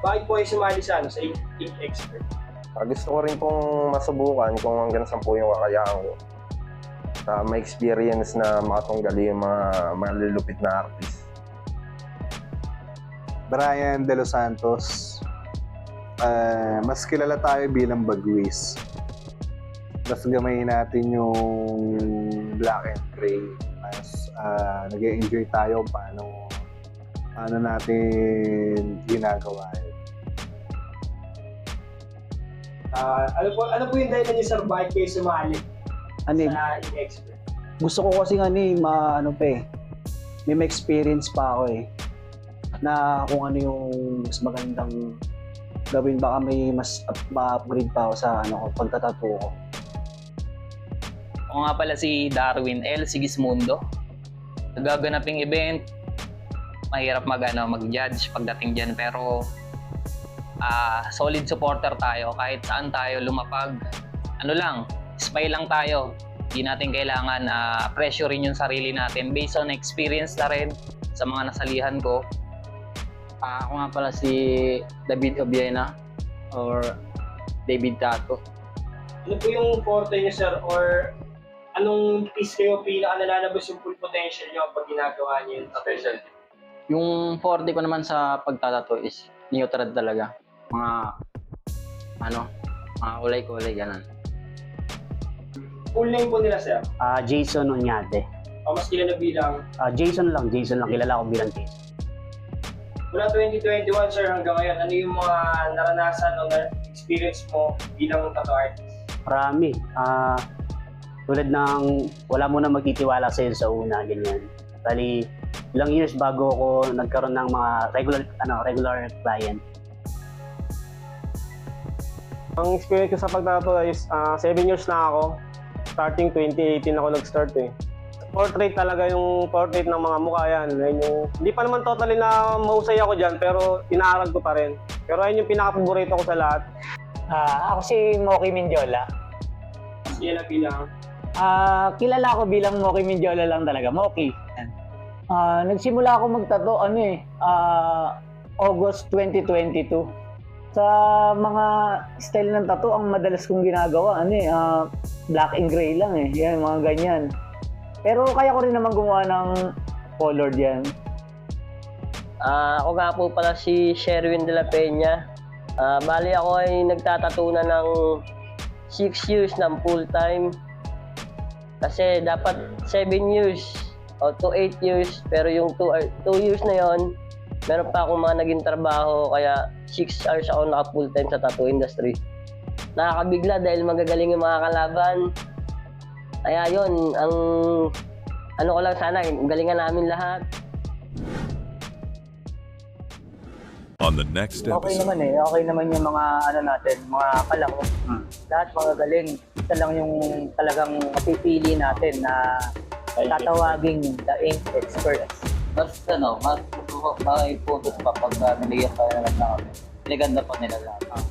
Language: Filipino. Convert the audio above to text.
bakit po kayo sumali sa, sa ink expert? Gusto ko rin pong masubukan kung hanggang saan po yung kakayahan ko. May experience na makatunggali yung mga malulupit na artist. Brian De Los Santos. Mas kilala tayo bilang Bagwis. Mas gamayin natin yung black and gray. Mas nag-enjoy tayo paano natin ginagawa yun. Ano po yung dahilan niyo, sir, bakit kayo sumali Ano eh, sa ink expert? gusto ko kasi may experience pa ako eh. Na kung ano yung mas magandang gawin, baka may mas ma-upgrade pa ako sa pagtatattoo ko. Ako nga pala si Darwin L. Sigismundo. Nagaganaping event, mahirap mag-judge pagdating dyan, pero solid supporter tayo. Kahit saan tayo lumapag, smile lang tayo. Hindi natin kailangan pressurein yung sarili natin based on experience na rin sa mga nasalihan ko. Ako nga pala si David Obiena or David Tato. Ano po yung forte niyo, sir, or anong piece kayo pinaka-nalalabas yung full potential niyo pag ginagawa niyo yung specialty? Yung forte ko naman sa pagtatato is neutral talaga. Mga kulay-kulay, ganun. Full name po nila, sir? Jason Oñate. O mas kilala bilang? Jason lang. Kilala ko bilang Jason. Mula 2021, sir, hanggang ngayon, ano yung mga naranasan o na-experience mo bilang tattoo artist? Marami. Tulad ng wala mo na magtitiwala sa'yo sa una, ganyan. Bali, ilang years bago ako nagkaroon ng mga regular client. Ang experience ko sa pagtatato is 7 years na ako. Starting 2018 ako nag-start eh. Portrait talaga yung portrait ng mga mukha yan. Hindi pa naman totally na mahusay ako dyan, pero inaaral ko pa rin. Pero ayun yung pinaka-paborito ko sa lahat. Ako si Moki Mindiola. Mas kilala bilang? Kilala ko bilang Moki Mindiola lang talaga. Moki. Nagsimula ako magtato August 2022. Sa mga style ng tattoo, ang madalas kong ginagawa, black and gray lang eh. Yan, mga ganyan. Pero kaya ko rin naman gumawa ng colored yan. Ako nga po pala si Sherwin de la Peña. Bali ako ay nagtatato na ng 6 years ng full time. Kasi dapat 7 years o to 8 years. Pero yung 2 years na yon, meron pa akong mga naging trabaho, kaya 6 hours ako naka full time sa tattoo industry. Nakakabigla dahil magagaling yung mga kalaban. Kaya yun, ang ko lang sana, galingan namin lahat. On the next episode. Okay naman yung mga mga kalako. Lahat magagaling. Ito lang yung talagang mapipili natin na tatawaging the ink experts. Mas may photos pa pag nalagyan pa nila kami. Pinaganda pa nila lahat.